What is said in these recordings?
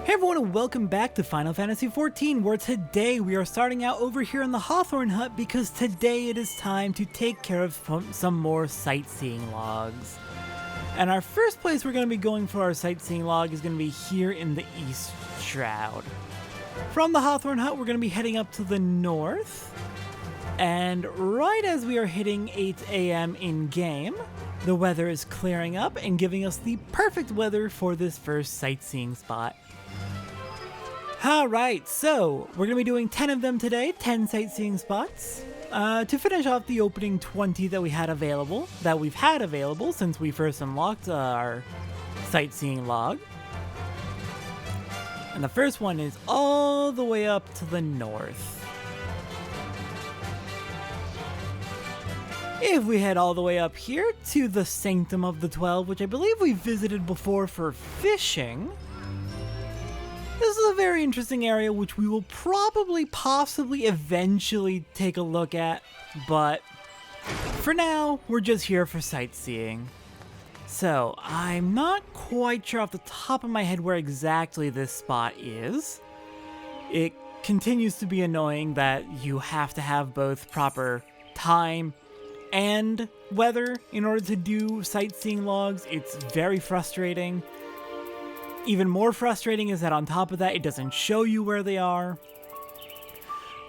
Hey everyone, and welcome back to Final Fantasy XIV, where today we are starting out over here in the Hawthorne Hut because today it is time to take care of some more sightseeing logs. And our first place we're going to be going for our sightseeing log is going to be here in the East Shroud. From the Hawthorne Hut, we're going to be heading up to the north. And right as we are hitting 8 a.m. in-game, the weather is clearing up and giving us the perfect weather for this first sightseeing spot. Alright, so we're going to be doing 10 of them today, 10 sightseeing spots, to finish off the opening 20 that we've had available since we first unlocked our sightseeing log. And the first one is all the way up to the north. If we head all the way up here to the Sanctum of the 12, which I believe we visited before for fishing, this is a very interesting area which we will possibly eventually take a look at, but for now, we're just here for sightseeing. So, I'm not quite sure off the top of my head where exactly this spot is. It continues to be annoying that you have to have both proper time and weather in order to do sightseeing logs. It's very frustrating. Even more frustrating is that on top of that, it doesn't show you where they are.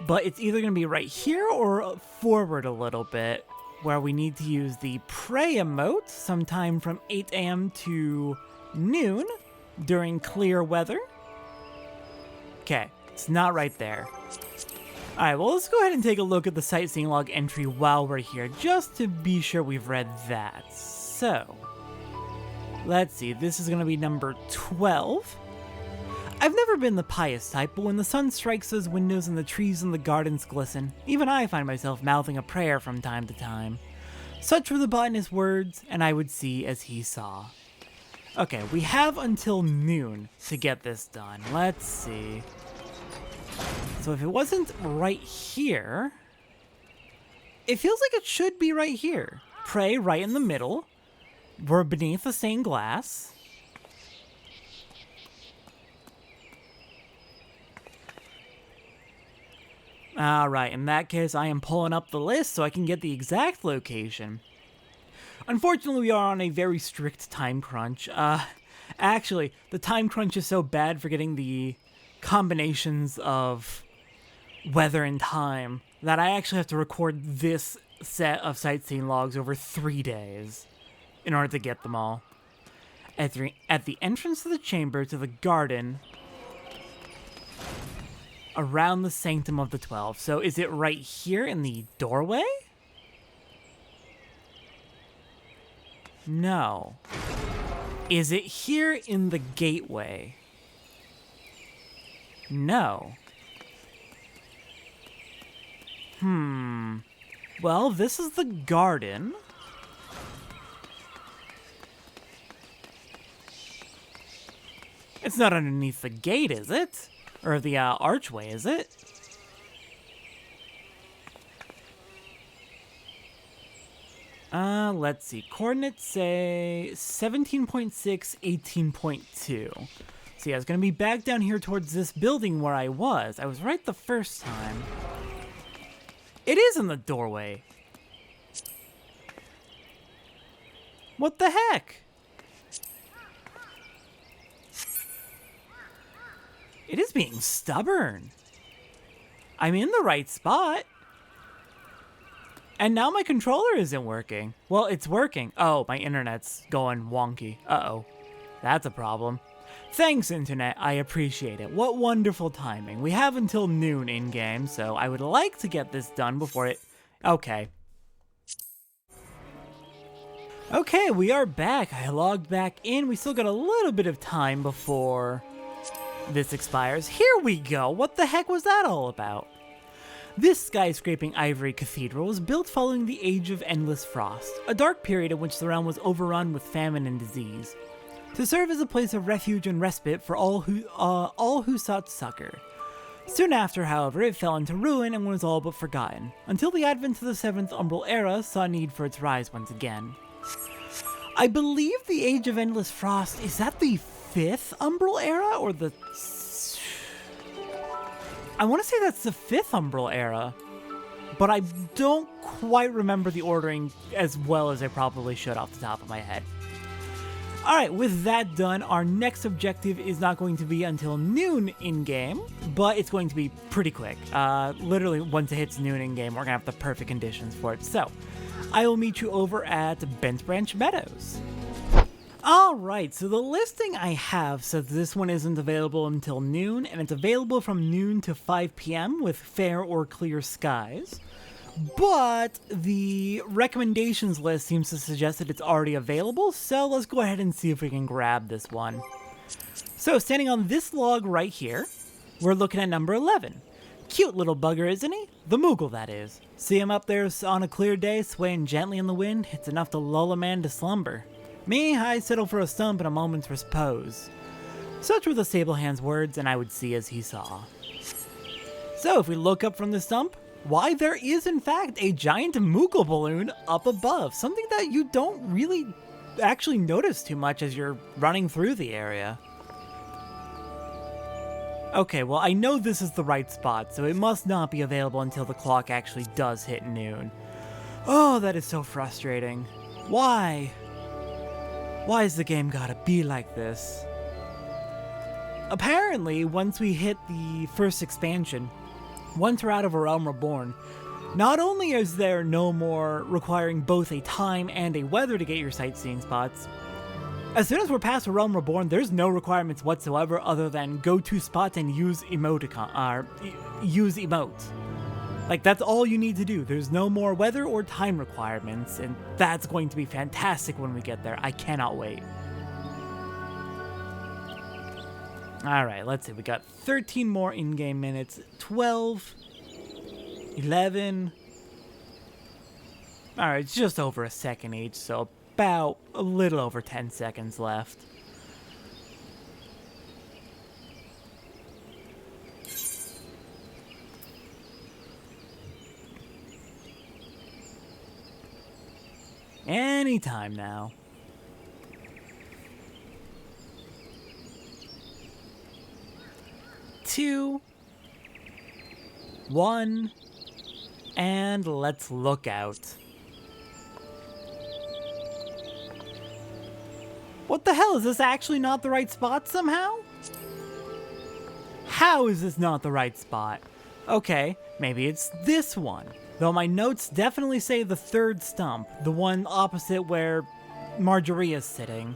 But it's either going to be right here or forward a little bit, where we need to use the pray emote sometime from 8 a.m. to noon during clear weather. Okay, it's not right there. Alright, well, let's go ahead and take a look at the sightseeing log entry while we're here, just to be sure we've read that. So, let's see, this is going to be number 12. I've never been the pious type, but when the sun strikes those windows and the trees in the gardens glisten, even I find myself mouthing a prayer from time to time. Such were the botanist's words, and I would see as he saw. Okay, we have until noon to get this done. Let's see. So if it wasn't right here, it feels like it should be right here. Pray right in the middle. We're beneath the stained glass. Alright, in that case, I am pulling up the list so I can get the exact location. Unfortunately, we are on a very strict time crunch. Actually, the time crunch is so bad for getting the combinations of weather and time that I actually have to record this set of sightseeing logs over 3 days in order to get them all. At the entrance to the chamber to the garden around the Sanctum of the 12. So is it right here in the doorway? No. Is it here in the gateway? No. Well, this is the garden. It's not underneath the gate, is it? Or the archway, is it? Let's see. Coordinates say 17.6, 18.2. So yeah, it's going to be back down here towards this building where I was. I was right the first time. It is in the doorway. What the heck? It is being stubborn. I'm in the right spot. And now my controller isn't working. Well, it's working. Oh, my internet's going wonky. Uh-oh. That's a problem. Thanks, Internet. I appreciate it. What wonderful timing. We have until noon in-game, so I would like to get this done before it... Okay. Okay, we are back. I logged back in. We still got a little bit of time before this expires. Here we go. What the heck was that all about? This skyscraping ivory cathedral was built following the Age of Endless Frost, a dark period in which the realm was overrun with famine and disease, to serve as a place of refuge and respite for all who sought succor. Soon after, however, it fell into ruin and was all but forgotten, until the advent of the 7th Umbral Era saw need for its rise once again. I believe the Age of Endless Frost, is that the 5th Umbral era or the... I want to say that's the 5th Umbral era, but I don't quite remember the ordering as well as I probably should off the top of my head. Alright, with that done, our next objective is not going to be until noon in-game, but it's going to be pretty quick. Literally, once it hits noon in-game, we're going to have the perfect conditions for it. So, I will meet you over at Bent Branch Meadows. Alright, so the listing I have says this one isn't available until noon, and it's available from noon to 5 p.m. with fair or clear skies. But the recommendations list seems to suggest that it's already available, so let's go ahead and see if we can grab this one. So standing on this log right here, we're looking at number 11. Cute little bugger, isn't he? The Moogle, that is. See him up there on a clear day, swaying gently in the wind? It's enough to lull a man to slumber. Me, I settle for a stump and a moment's repose. Such were the Sable Hand's words, and I would see as he saw. So if we look up from the stump, why, there is in fact a giant Moogle balloon up above, something that you don't really actually notice too much as you're running through the area. Okay, well I know this is the right spot, so it must not be available until the clock actually does hit noon. Oh, that is so frustrating. Why? Why has the game gotta be like this? Apparently, once we hit the first expansion, once we're out of A Realm Reborn, not only is there no more requiring both a time and a weather to get your sightseeing spots, as soon as we're past A Realm Reborn, there's no requirements whatsoever other than go to spots and use use emotes. Like, that's all you need to do. There's no more weather or time requirements, and that's going to be fantastic when we get there. I cannot wait. Alright, let's see. We got 13 more in-game minutes. 12. 11. Alright, it's just over a second each, so about a little over 10 seconds left. Anytime now. Two, one, and let's look out. What the hell, is this actually not the right spot somehow? How is this not the right spot? Okay, maybe it's this one. Though my notes definitely say the third stump, the one opposite where Marjorie is sitting.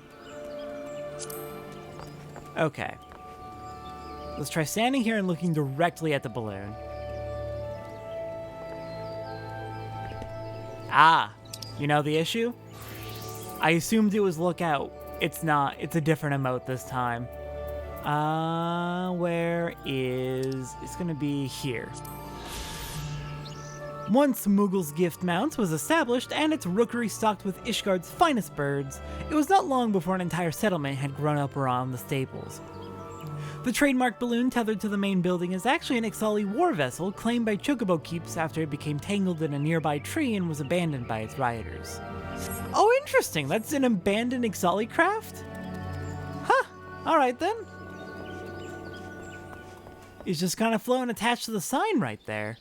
Okay. Let's try standing here and looking directly at the balloon. Ah, you know the issue? I assumed it was look out. It's not. It's a different emote this time. Where is... It's gonna be here. Once Moogle's Gift Mounts was established and its rookery stocked with Ishgard's finest birds, it was not long before an entire settlement had grown up around the stables. The trademark balloon tethered to the main building is actually an Ixali war vessel claimed by Chocobo Keeps after it became tangled in a nearby tree and was abandoned by its rioters. Oh, interesting! That's an abandoned Ixali craft? Huh, alright then. It's just kind of flown attached to the sign right there.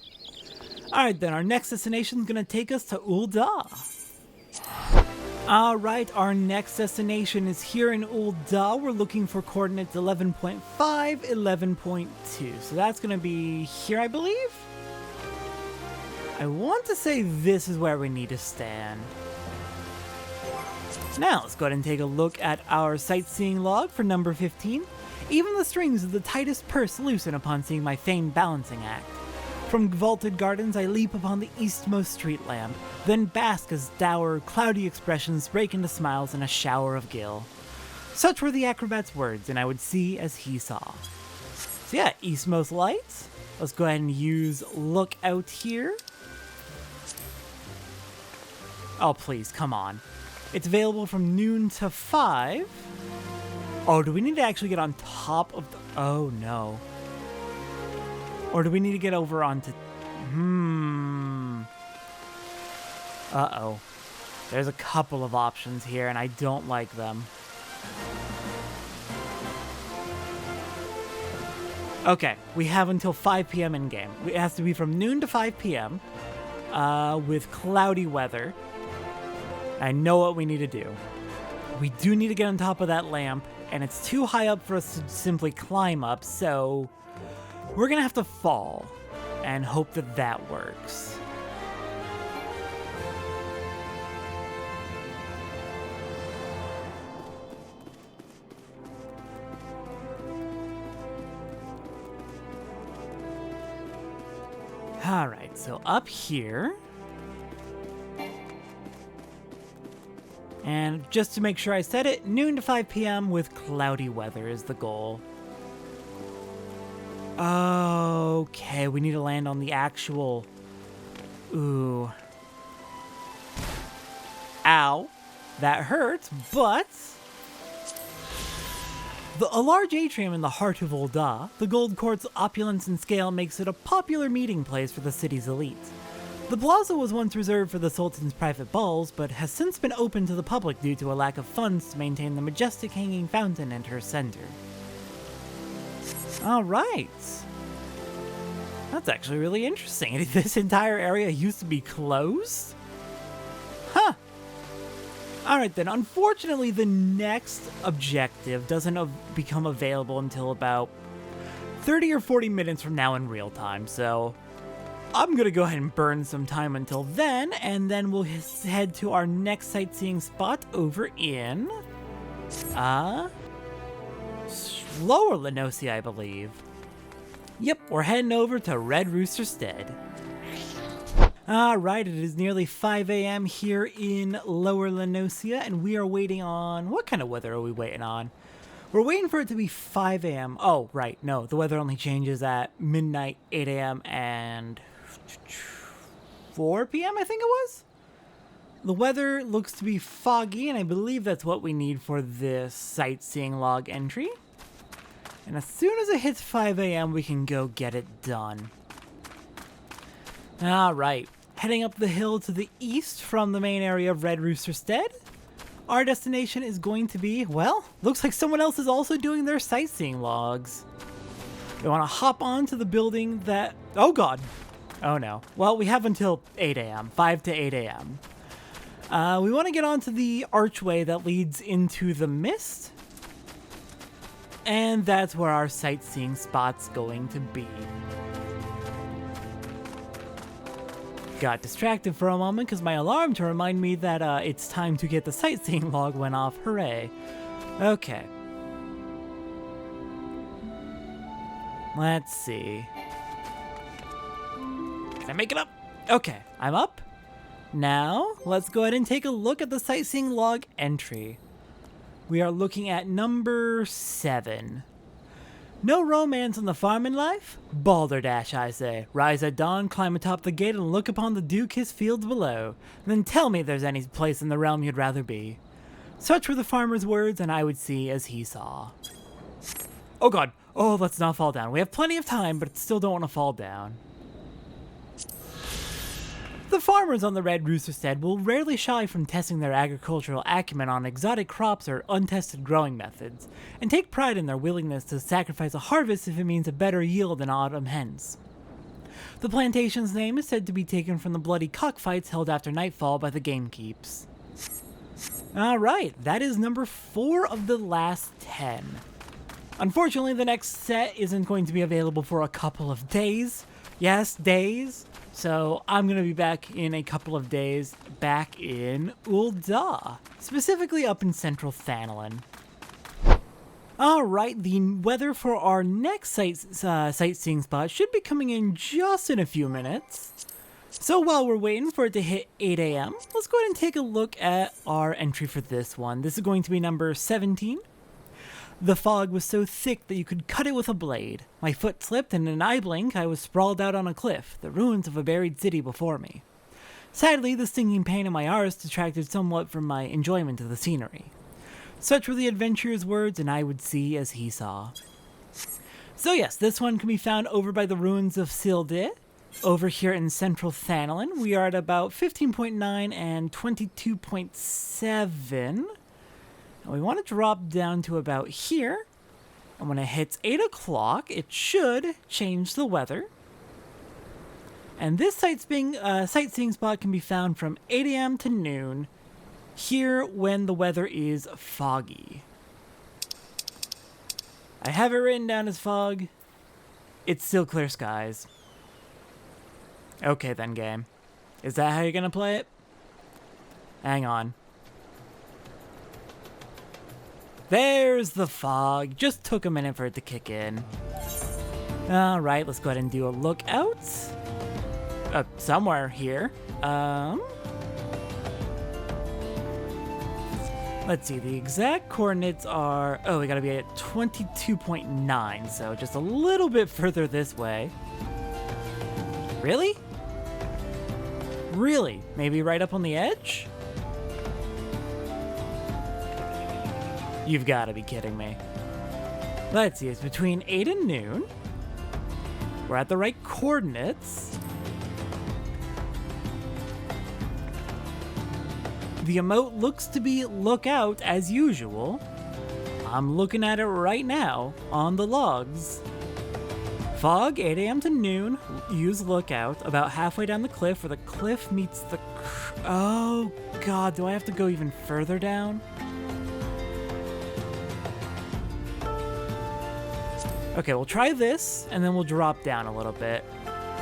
Alright then, our next destination is going to take us to Ul'dah. Alright, our next destination is here in Ul'dah. We're looking for coordinates 11.5, 11.2. So that's going to be here, I believe? I want to say this is where we need to stand. Now, let's go ahead and take a look at our sightseeing log for number 15. Even the strings of the tightest purse loosen upon seeing my famed balancing act. From vaulted gardens, I leap upon the eastmost street lamp, then bask as dour, cloudy expressions break into smiles in a shower of gill. Such were the acrobat's words, and I would see as he saw. So yeah, eastmost lights. Let's go ahead and use look out here. Oh, please, come on. It's available from noon to 5. Oh, do we need to actually get on top of the... Oh, no. Or do we need to get over onto... Uh-oh. There's a couple of options here, and I don't like them. Okay, we have until 5 p.m. in game. It has to be from noon to 5 p.m. With cloudy weather. I know what we need to do. We do need to get on top of that lamp, and it's too high up for us to simply climb up, so we're gonna have to fall and hope that that works. Alright, so up here. And just to make sure I said it, noon to 5 p.m. with cloudy weather is the goal. Okay, we need to land on the actual... Ooh. Ow. That hurts, but... A large atrium in the heart of Ul'dah, the Gold Court's opulence and scale makes it a popular meeting place for the city's elite. The plaza was once reserved for the Sultan's private balls, but has since been open to the public due to a lack of funds to maintain the majestic hanging fountain in her center. Alright. That's actually really interesting. This entire area used to be closed? Huh. Alright then, unfortunately the next objective doesn't become available until about 30 or 40 minutes from now in real time, so I'm gonna go ahead and burn some time until then, and then we'll head to our next sightseeing spot over in, Lower Lenosia, I believe. Yep, we're heading over to Red Rooster Stead. Alright, it is nearly 5 a.m. here in Lower Lenosia, and we are waiting on... What kind of weather are we waiting on? We're waiting for it to be 5 a.m. Oh, right, no, the weather only changes at midnight, 8 a.m., and 4 p.m., I think it was? The weather looks to be foggy, and I believe that's what we need for this sightseeing log entry. And as soon as it hits 5 a.m., we can go get it done. Alright, heading up the hill to the east from the main area of Red Rooster Stead. Our destination is going to be, well, looks like someone else is also doing their sightseeing logs. We want to hop onto the building that... Oh god! Oh no. Well, we have until 8 a.m., 5 to 8 a.m. We want to get onto the archway that leads into the mist. And that's where our sightseeing spot's going to be. Got distracted for a moment because my alarm to remind me that it's time to get the sightseeing log went off. Hooray. Okay. Let's see. Can I make it up? Okay, I'm up. Now, let's go ahead and take a look at the sightseeing log entry. We are looking at number 7. No romance in the farming life? Balderdash, I say. Rise at dawn, climb atop the gate, and look upon the dew-kissed fields below. Then tell me if there's any place in the realm you'd rather be. Such were the farmer's words, and I would see as he saw. Oh god. Oh, let's not fall down. We have plenty of time, but still don't want to fall down. The farmers on the Red Rooster Stead will rarely shy from testing their agricultural acumen on exotic crops or untested growing methods, and take pride in their willingness to sacrifice a harvest if it means a better yield in autumn hence. The plantation's name is said to be taken from the bloody cockfights held after nightfall by the gamekeeps. Alright, that is number 4 of the last 10. Unfortunately, the next set isn't going to be available for a couple of days. Yes, days. So I'm going to be back in a couple of days, back in Ul'dah, specifically up in central Thanalan. Alright, the weather for our next sightseeing spot should be coming in just in a few minutes. So while we're waiting for it to hit 8 a.m., let's go ahead and take a look at our entry for this one. This is going to be number 17. The fog was so thick that you could cut it with a blade. My foot slipped, and in an eye blink, I was sprawled out on a cliff, the ruins of a buried city before me. Sadly, the stinging pain in my arse detracted somewhat from my enjoyment of the scenery. Such were the adventurer's words, and I would see as he saw. So yes, this one can be found over by the ruins of Sil'dih, over here in central Thanalan. We are at about 15.9 and 22.7. We want to drop down to about here. And when it hits 8 o'clock, it should change the weather. And this sightseeing spot can be found from 8 a.m. to noon, here when the weather is foggy. I have it written down as fog. It's still clear skies. Okay then, game. Is that how you're gonna play it? Hang on. There's the fog. Just took a minute for it to kick in. Alright, let's go ahead and do a lookout. Somewhere here. Let's see, the exact coordinates are... Oh, we gotta be at 22.9, so just a little bit further this way. Really? Really? Maybe right up on the edge? You've gotta be kidding me. Let's see, it's between 8 and noon. We're at the right coordinates. The emote looks to be lookout as usual. I'm looking at it right now on the logs. Fog, 8 a.m. to noon, use lookout, about halfway down the cliff where the cliff meets the... Oh god, do I have to go even further down? Okay, we'll try this, and then we'll drop down a little bit.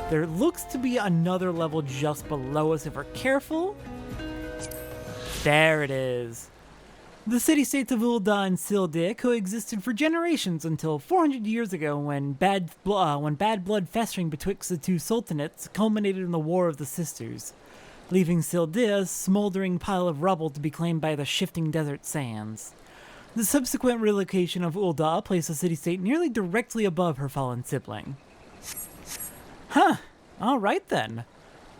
There looks to be another level just below us if we're careful. There it is. The city-states of Ul'dah and Sil'Dir coexisted for generations until 400 years ago when bad blood festering betwixt the two sultanates culminated in the War of the Sisters, leaving Sil'Dir a smoldering pile of rubble to be claimed by the shifting desert sands. The subsequent relocation of Ul'dah placed the city-state nearly directly above her fallen sibling. Huh, alright then.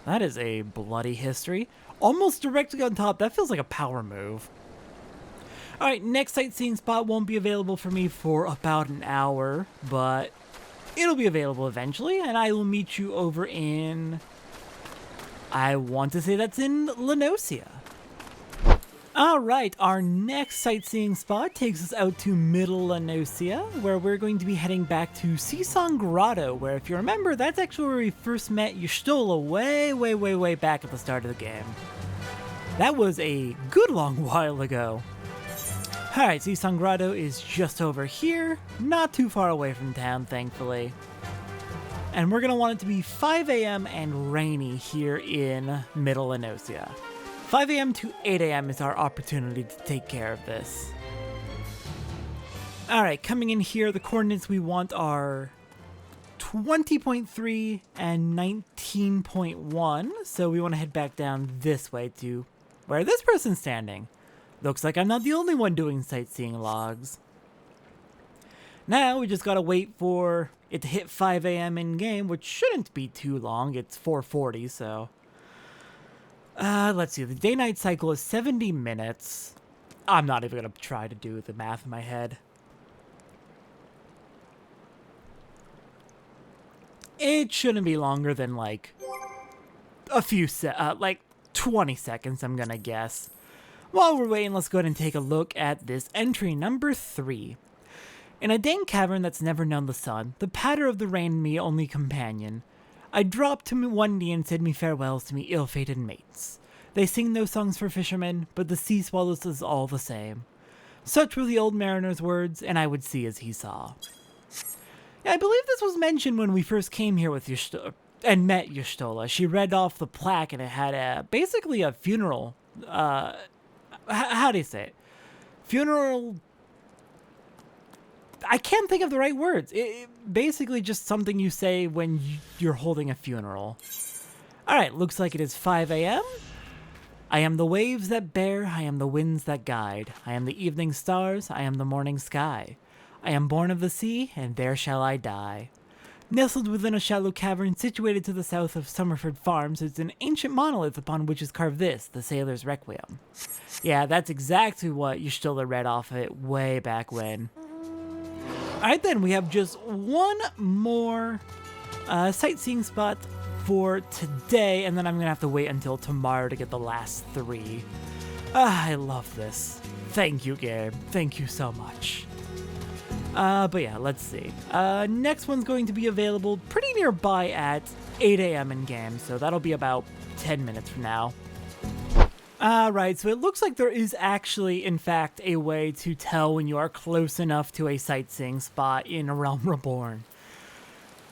That is a bloody history. Almost directly on top, that feels like a power move. Alright, next sightseeing spot won't be available for me for about an hour, but it'll be available eventually, and I will meet you over in... I want to say that's in Lenosia. Alright, our next sightseeing spot takes us out to Middle Lenosia, where we're going to be heading back to Sightseeing Grotto, where if you remember, that's actually where we first met Y'shtola way back at the start of the game. That was a good long while ago. Alright, Sightseeing Grotto is just over here, not too far away from town, thankfully. And we're going to want it to be 5 a.m. and rainy here in Middle Lenosia. 5 a.m. to 8 a.m. is our opportunity to take care of this. Alright, coming in here, the coordinates we want are 20.3 and 19.1, so we want to head back down this way to where this person's standing. Looks like I'm not the only one doing sightseeing logs. Now we just gotta wait for it to hit 5 a.m. in game, which shouldn't be too long. It's 4:40, so... let's see, the day-night cycle is 70 minutes. I'm not even gonna try to do the math in my head. It shouldn't be longer than, like, a few like 20 seconds, I'm gonna guess. While we're waiting, let's go ahead and take a look at this entry number 3. In a dank cavern that's never known the sun, the patter of the rain me only companion. I dropped to me one knee and said me farewells to me ill-fated mates. They sing no songs for fishermen, but the sea swallows us all the same. Such were the old mariner's words, and I would see as he saw. Yeah, I believe this was mentioned when we first came here with Y'shtola, and met Y'shtola. She read off the plaque, and it had basically a funeral, how do you say it? Funeral... I can't think of the right words. It basically just something you say when you're holding a funeral. Alright, looks like it is 5 a.m. I am the waves that bear, I am the winds that guide. I am the evening stars, I am the morning sky. I am born of the sea, and there shall I die. Nestled within a shallow cavern situated to the south of Summerford Farms is an ancient monolith upon which is carved this, the Sailor's Requiem. Yeah, that's exactly what Y'shtola read off of it way back when. Alright then, we have just one more sightseeing spot for today, and then I'm going to have to wait until tomorrow to get the last 3. I love this. Thank you, game. Thank you so much. But yeah, let's see. Next one's going to be available pretty nearby at 8 a.m. in game, so that'll be about 10 minutes from now. Right, so it looks like there is actually, in fact, a way to tell when you are close enough to a sightseeing spot in A Realm Reborn.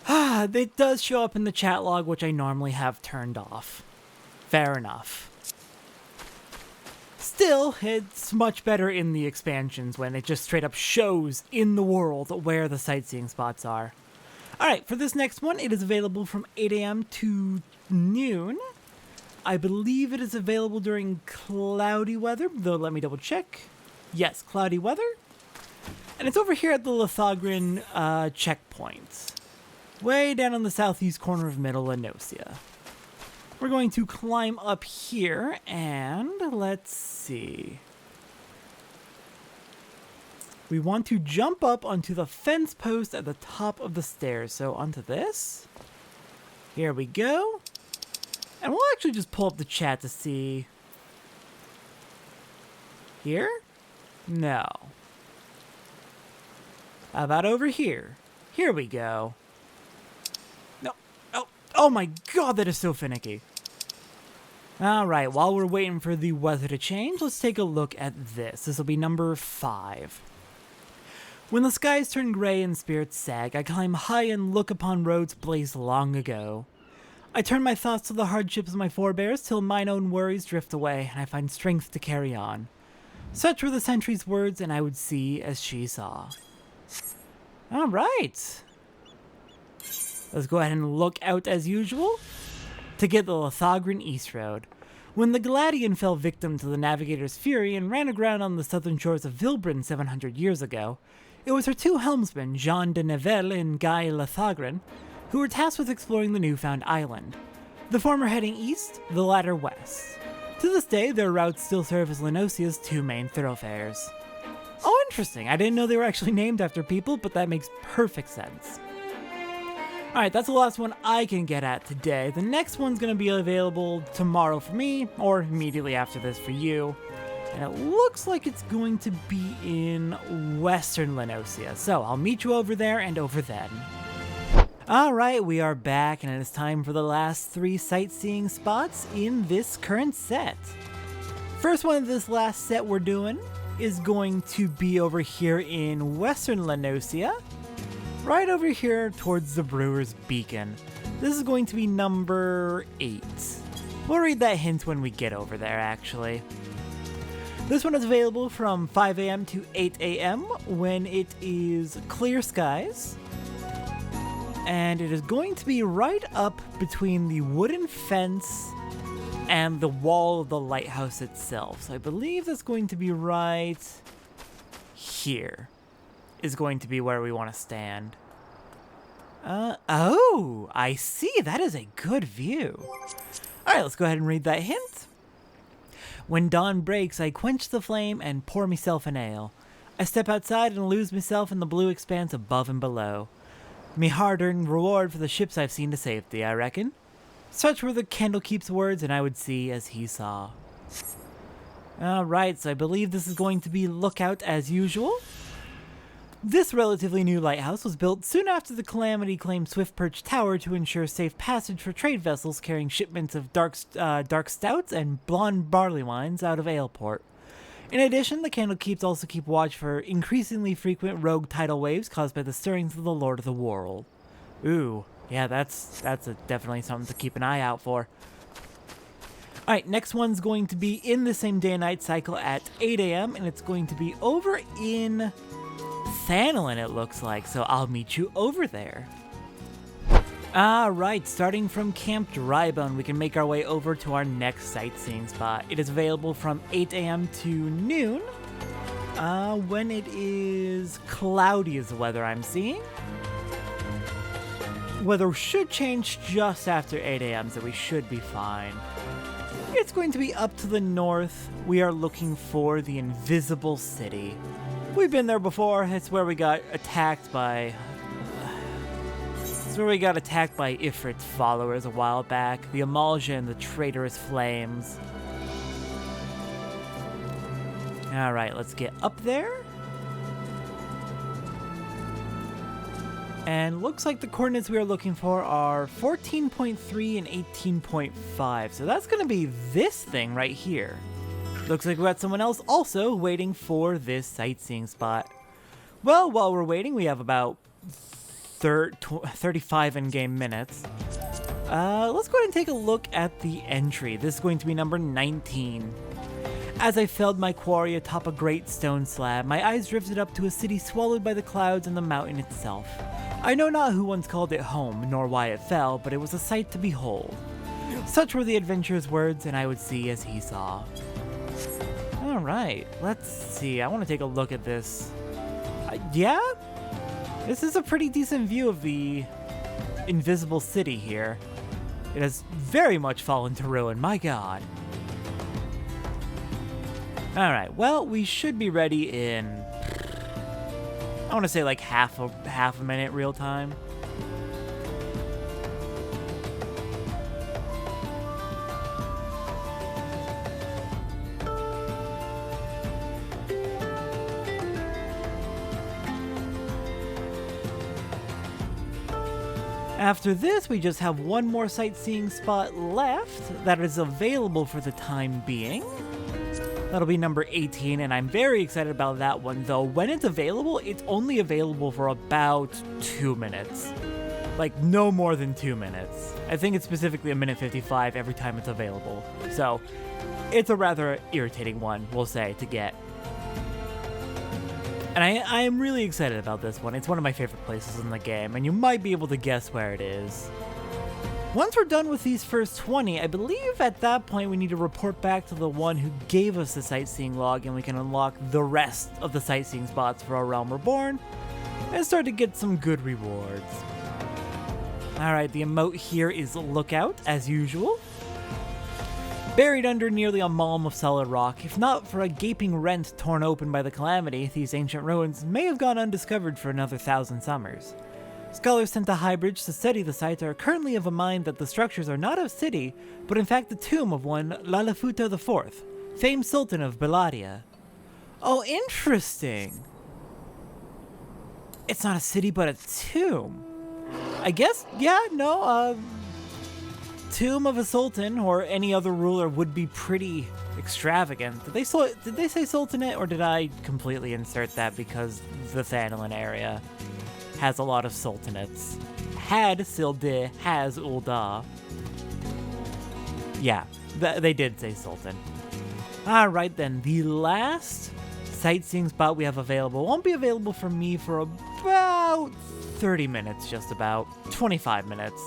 It does show up in the chat log, which I normally have turned off. Fair enough. Still, it's much better in the expansions when it just straight up shows in the world where the sightseeing spots are. Alright, for this next one, it is available from 8 a.m. to noon. I believe it is available during cloudy weather, though let me double check. Yes, cloudy weather. And it's over here at the Lithogran checkpoint. Way down on the southeast corner of Middle Lenosia. We're going to climb up here, and let's see. We want to jump up onto the fence post at the top of the stairs. So onto this. Here we go. And we'll actually just pull up the chat to see. Here? No. How about over here? Here we go. No. Oh my god, that is so finicky. Alright, while we're waiting for the weather to change, let's take a look at this. This will be number 5. When the skies turn gray and spirits sag, I climb high and look upon roads blazed long ago. I turn my thoughts to the hardships of my forebears till mine own worries drift away and I find strength to carry on. Such were the sentry's words, and I would see as she saw. Alright. Let's go ahead and look out as usual to get the Lithogran East Road. When the Gladian fell victim to the Navigator's fury and ran aground on the southern shores of Vilbrin 700 years ago, it was her two helmsmen, Jean de Neville and Guy Lithogran, who were tasked with exploring the newfound island. The former heading east, the latter west. To this day, their routes still serve as Lenosia's two main thoroughfares. Oh, interesting. I didn't know they were actually named after people, but that makes perfect sense. Alright, that's the last one I can get at today. The next one's going to be available tomorrow for me, or immediately after this for you. And it looks like it's going to be in Western Lenosia. So I'll meet you over there and over then. Alright, we are back, and it is time for the last 3 sightseeing spots in this current set. First one of this last set we're doing is going to be over here in Western Lenosia, right over here towards the Brewer's Beacon. This is going to be number 8. We'll read that hint when we get over there, actually. This one is available from 5 a.m. to 8 a.m. when it is clear skies. And it is going to be right up between the wooden fence and the wall of the lighthouse itself. So I believe that's going to be right here is going to be where we want to stand. Oh, I see. That is a good view. All right, let's go ahead and read that hint. When dawn breaks, I quench the flame and pour myself an ale. I step outside and lose myself in the blue expanse above and below. Me hard-earned reward for the ships I've seen to safety, I reckon. Such were the Candlekeep's words, and I would see as he saw. Alright, so I believe this is going to be Lookout as usual. This relatively new lighthouse was built soon after the Calamity claimed Swift Perch Tower to ensure safe passage for trade vessels carrying shipments of dark stouts and blonde barley wines out of Aleport. In addition, the Candlekeeps also keep watch for increasingly frequent rogue tidal waves caused by the stirrings of the Lord of the World. Ooh, yeah, that's definitely something to keep an eye out for. Alright, next one's going to be in the same day and night cycle at 8 a.m. and it's going to be over in Thanolin, it looks like, so I'll meet you over there. Alright, starting from Camp Drybone, we can make our way over to our next sightseeing spot. It is available from 8 a.m. to noon, when it is cloudy is the weather I'm seeing. Weather should change just after 8 a.m., so we should be fine. It's going to be up to the north. We are looking for the Invisible City. We've been there before. It's where we got attacked by Ifrit's followers a while back, the Amalja and the traitorous Flames. Alright, let's get up there. And looks like the coordinates we are looking for are 14.3 and 18.5. So that's going to be this thing right here. Looks like we got someone else also waiting for this sightseeing spot. Well, while we're waiting, we have about 35 in-game minutes. Let's go ahead and take a look at the entry. This is going to be number 19. As I felled my quarry atop a great stone slab, my eyes drifted up to a city swallowed by the clouds and the mountain itself. I know not who once called it home, nor why it fell, but it was a sight to behold. Such were the adventurer's words, and I would see as he saw. Alright, let's see. I want to take a look at this. Yeah? This is a pretty decent view of the invisible city here. It has very much fallen to ruin, my god. Alright, well, we should be ready in, I want to say like half a minute real time. After this, we just have one more sightseeing spot left that is available for the time being. That'll be number 18, and I'm very excited about that one, though when it's available, it's only available for about 2 minutes. Like, no more than 2 minutes. I think it's specifically 1:55 every time it's available. So, it's a rather irritating one, we'll say, to get. And I am really excited about this one. It's one of my favorite places in the game, and you might be able to guess where it is. Once we're done with these first 20, I believe at that point we need to report back to the one who gave us the sightseeing log, and we can unlock the rest of the sightseeing spots for our Realm Reborn and start to get some good rewards. Alright, the emote here is Lookout, as usual. Buried under nearly a malm of solid rock, if not for a gaping rent torn open by the calamity, these ancient ruins may have gone undiscovered for another 1,000 summers. Scholars sent to Highbridge to study the site are currently of a mind that the structures are not a city, but in fact the tomb of one Lalafuta IV, famed Sultan of Bellaria. Oh, interesting! It's not a city, but a tomb. I guess, yeah, no, tomb of a sultan or any other ruler would be pretty extravagant. Did they say sultanate, or did I completely insert that because the Thanalan area has a lot of sultanates? Had Silde, has Ulda. Yeah, they did say sultan. Alright then, the last sightseeing spot we have available won't be available for me for about 30 minutes, just about 25 minutes.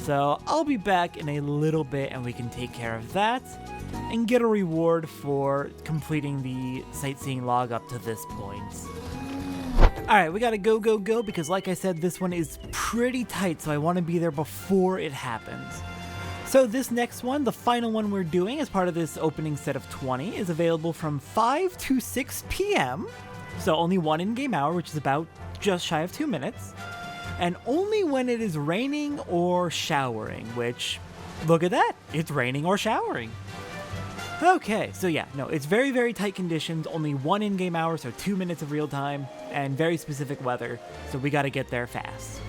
So I'll be back in a little bit and we can take care of that and get a reward for completing the sightseeing log up to this point. Alright, we gotta go because like I said, this one is pretty tight, so I want to be there before it happens. So this next one, the final one we're doing as part of this opening set of 20, is available from 5 to 6 p.m. So only one in-game hour, which is about just shy of 2 minutes. And only when it is raining or showering, which, look at that, it's raining or showering. Okay, so yeah, no, it's very, very tight conditions, only one in-game hour, so 2 minutes of real time, and very specific weather, so we gotta get there fast.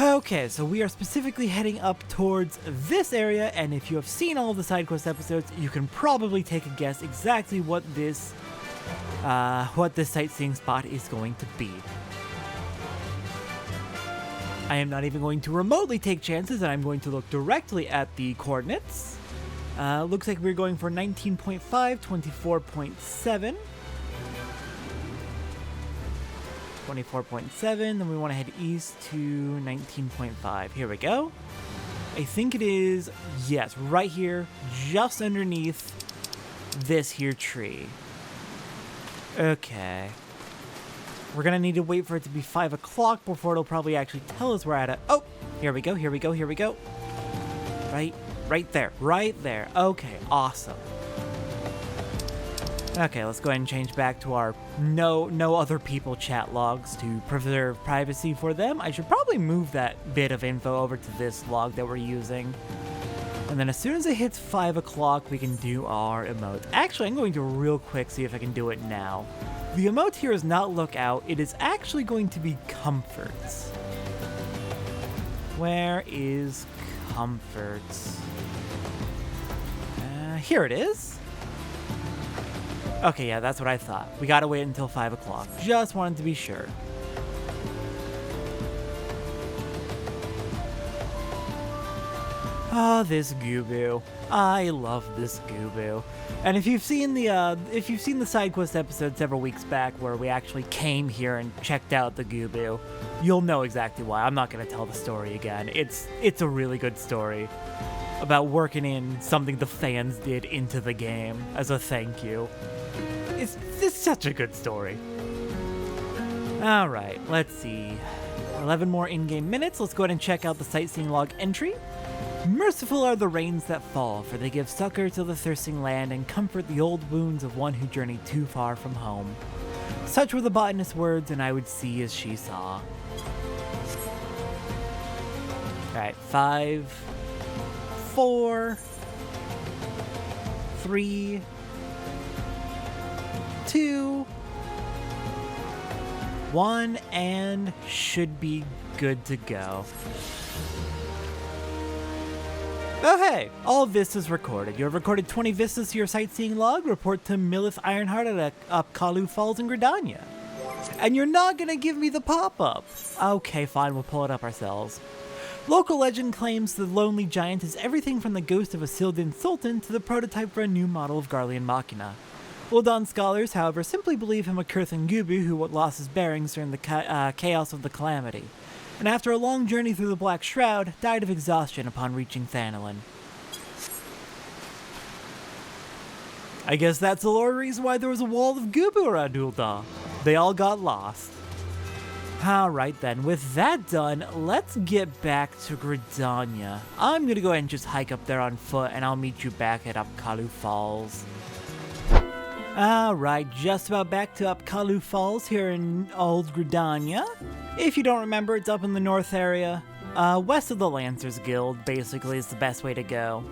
Okay, so we are specifically heading up towards this area, and if you have seen all of the side quest episodes, you can probably take a guess exactly what this sightseeing spot is going to be. I am not even going to remotely take chances, and I'm going to look directly at the coordinates. Looks like we're going for 19.5, 24.7. 24.7, then we want to head east to 19.5. Here we go. I think it is, yes, right here, just underneath this here tree. Okay. We're gonna need to wait for it to be 5 o'clock before it'll probably actually tell us we're at it. Oh, here we go, here we go, here we go. Right there. Okay, awesome. Okay, let's go ahead and change back to our no other people chat logs to preserve privacy for them. I should probably move that bit of info over to this log that we're using. And then as soon as it hits 5 o'clock, we can do our emote. Actually, I'm going to real quick see if I can do it now. The emote here is not Lookout, it is actually going to be Comforts. Where is comfort? Here it is. Okay, yeah, that's what I thought. We gotta wait until 5 o'clock. Just wanted to be sure. Oh, this Gubu. I love this Gubu. And if you've seen the side quest episode several weeks back where we actually came here and checked out the Gubu, you'll know exactly why. I'm not gonna tell the story again. It's a really good story about working in something the fans did into the game as a thank you. It's such a good story. Alright, let's see. 11 more in-game minutes. Let's go ahead and check out the sightseeing log entry. Merciful are the rains that fall, for they give succor to the thirsting land and comfort the old wounds of one who journeyed too far from home. Such were the botanist's words, and I would see as she saw. Alright, 5, 4, 3, 2, 1, and should be good to go. Oh hey, all vistas recorded. You have recorded 20 vistas to your sightseeing log. Report to Millith Ironheart at Upkalu Falls in Gridania. And you're not gonna give me the pop-up. Okay, fine, we'll pull it up ourselves. Local legend claims the Lonely Giant is everything from the ghost of a Sildin Sultan to the prototype for a new model of Garlean Machina. Uldan scholars, however, simply believe him a Kurthan Gubu who lost his bearings during the chaos of the Calamity, and after a long journey through the Black Shroud, died of exhaustion upon reaching Thanalin. I guess that's the lore reason why there was a wall of Gubu around Uldan. They all got lost. Alright then, with that done, let's get back to Gridania. I'm gonna go ahead and just hike up there on foot, and I'll meet you back at Upkalu Falls. Alright, just about back to Upkalu Falls here in Old Gridania. If you don't remember, it's up in the north area. West of the Lancers Guild, basically, is the best way to go.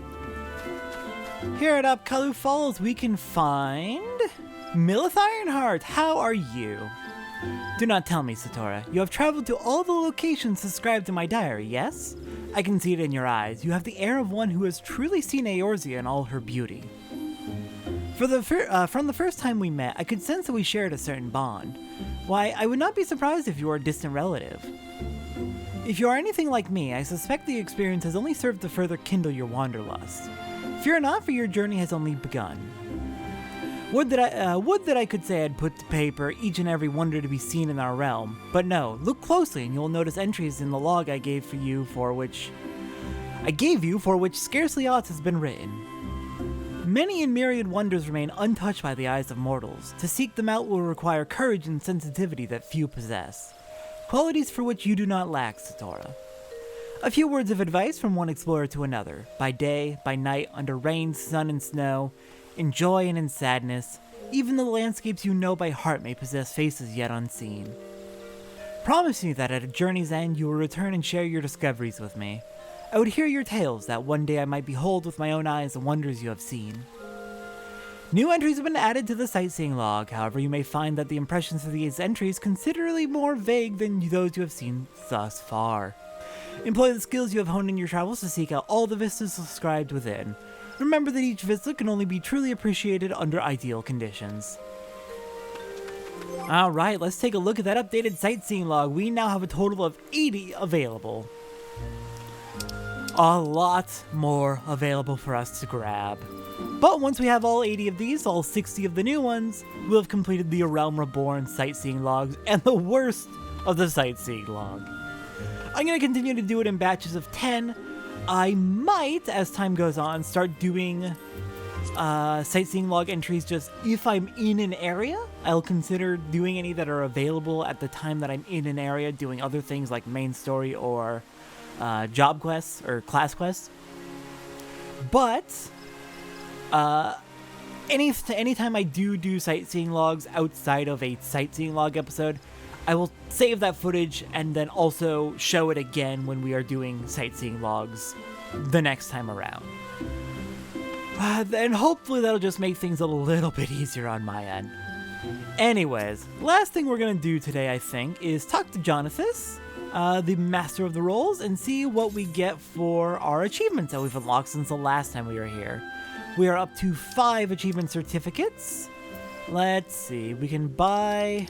Here at Upkalu Falls, we can find Millith Ironheart. How are you? Do not tell me, Satora. You have traveled to all the locations described in my diary, yes? I can see it in your eyes. You have the air of one who has truly seen Eorzea in all her beauty. From the first time we met, I could sense that we shared a certain bond. Why, I would not be surprised if you were a distant relative. If you are anything like me, I suspect the experience has only served to further kindle your wanderlust. Fear not, for your journey has only begun. Would that I could say I'd put to paper each and every wonder to be seen in our realm, but no, look closely and you'll notice entries in the log I gave you for which scarcely aught has been written. Many and myriad wonders remain untouched by the eyes of mortals. To seek them out will require courage and sensitivity that few possess. Qualities for which you do not lack, Satora. A few words of advice from one explorer to another. By day, by night, under rain, sun, and snow, in joy and in sadness, even the landscapes you know by heart may possess faces yet unseen. Promise me that at a journey's end you will return and share your discoveries with me. I would hear your tales, that one day I might behold with my own eyes the wonders you have seen. New entries have been added to the sightseeing log, however you may find that the impressions of these entries considerably more vague than those you have seen thus far. Employ the skills you have honed in your travels to seek out all the vistas described within. Remember that each vista can only be truly appreciated under ideal conditions. Alright, let's take a look at that updated sightseeing log. We now have a total of 80 available. A lot more available for us to grab. But once we have all 80 of these, all 60 of the new ones, we'll have completed the A Realm Reborn sightseeing logs and the worst of the sightseeing log. I'm going to continue to do it in batches of 10. I might, as time goes on, start doing sightseeing log entries just if I'm in an area. I'll consider doing any that are available at the time that I'm in an area, doing other things like main story or job quests or class quests. But anytime I do sightseeing logs outside of a sightseeing log episode, I will save that footage and then also show it again when we are doing sightseeing logs the next time around. And hopefully that'll just make things a little bit easier on my end. Anyways, last thing we're gonna do today, I think, is talk to Jonathas the Master of the Rolls and see what we get for our achievements that we've unlocked since the last time we were here. We are up to 5 achievement certificates. Let's see, we can buy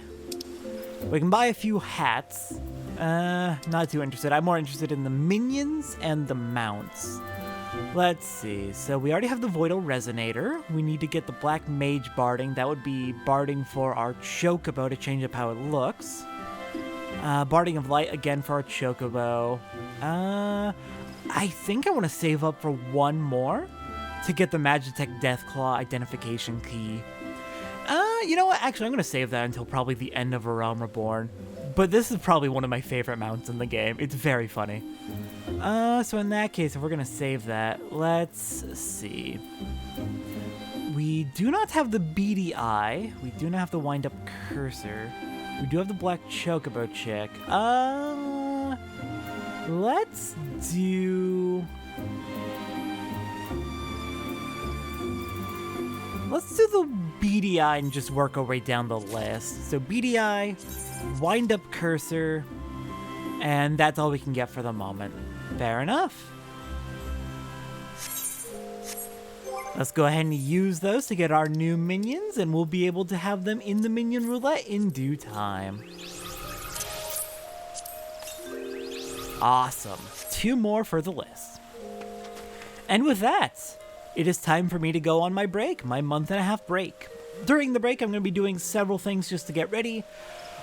a few hats. Not too interested. I'm more interested in the minions and the mounts. Let's see. So we already have the Voidal Resonator. We need to get the Black Mage Barding. That would be barding for our Chocobo to change up how it looks. Barding of Light again for our Chocobo. I think I want to save up for one more to get the Magitech Deathclaw identification key. You know what? Actually, I'm going to save that until probably the end of A Realm Reborn. But this is probably one of my favorite mounts in the game. It's very funny. So in that case, if we're going to save that, let's see. We do not have the Beady Eye. We do not have the Wind Up Cursor. We do have the Black Chocobo chick. Let's do the Beady Eye and just work our way down the list. So Beady Eye, Wind Up Cursor, and that's all we can get for the moment. Fair enough. Let's go ahead and use those to get our new minions, and we'll be able to have them in the minion roulette in due time. Awesome. 2 more for the list. And with that, it is time for me to go on my break, my month-and-a-half break. During the break, I'm going to be doing several things just to get ready.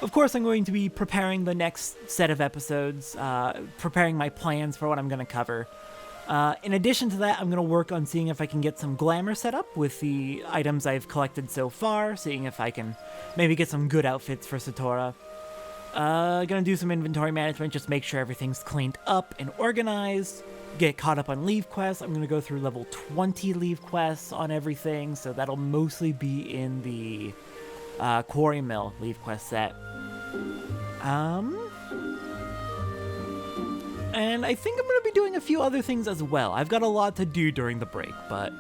Of course, I'm going to be preparing the next set of episodes, preparing my plans for what I'm going to cover. In addition to that, I'm going to work on seeing if I can get some glamour set up with the items I've collected so far, seeing if I can maybe get some good outfits for Satora. Gonna do some inventory management, just make sure everything's cleaned up and organized. Get caught up on leave quests. I'm gonna go through level 20 leave quests on everything, so that'll mostly be in the Quarry Mill leave quest set. And I think I'm gonna be doing a few other things as well. I've got a lot to do during the break, but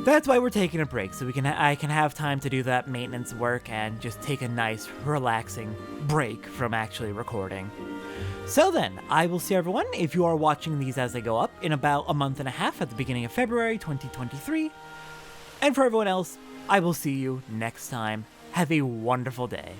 that's why we're taking a break, so I can have time to do that maintenance work and just take a nice, relaxing break from actually recording. So then, I will see everyone, if you are watching these as they go up, in about a month and a half at the beginning of February 2023. And for everyone else, I will see you next time. Have a wonderful day.